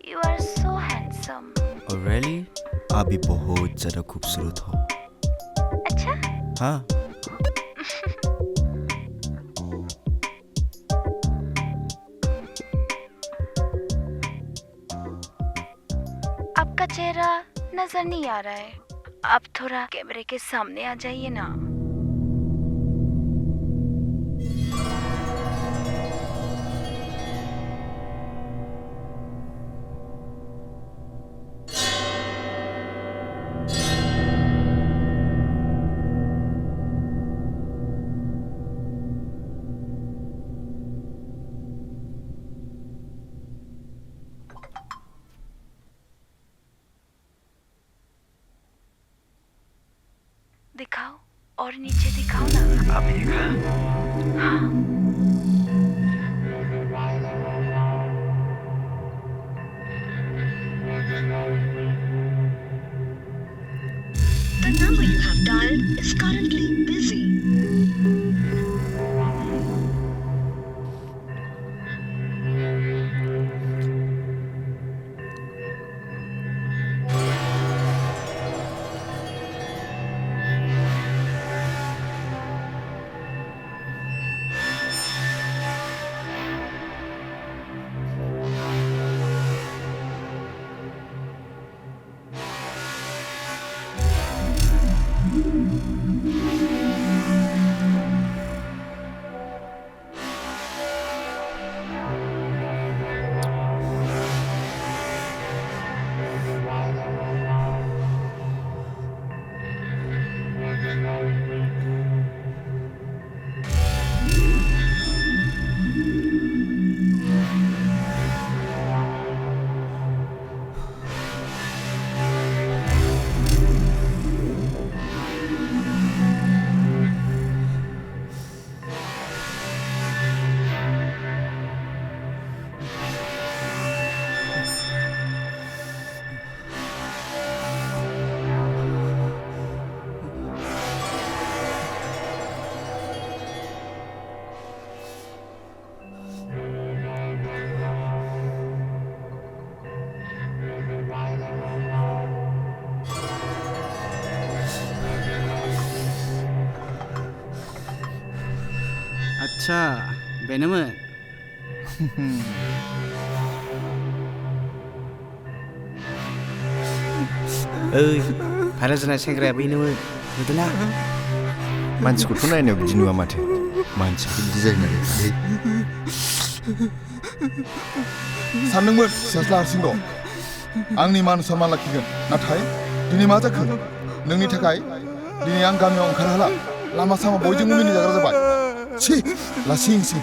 You are so handsome. Oh really? आप भी बहुत ज़्यादा खूबसूरत हो। अच्छा? हाँ। आपका चेहरा नजर नहीं आ रहा है। आप थोड़ा कैमरे के सामने आ जाइए ना। दिखाओ और नीचे दिखाओ ना। अभी देखा? हाँ। The number you have dialed is currently busy. आच्छा बेनोमोन ओइ भाइरेल जानाय सेंग्राया बैनोमोन नुदोंना? मानसिखौथ' नायनायाव बिदि नुवा माथो। मानसियाबो बिदि जायो नालाय। सानदोंमोन फिसाज्ला हारसिं दं। आंनि मान सन्मान लाखिगोन। नाथाय दिनै मा जाखो? नोंनि थाखाय दिनै आं गामियाव ओंखारहाला। लामा सामा बयजोंबो मिनिजाग्रा जाबाय। छी लासिंसिं।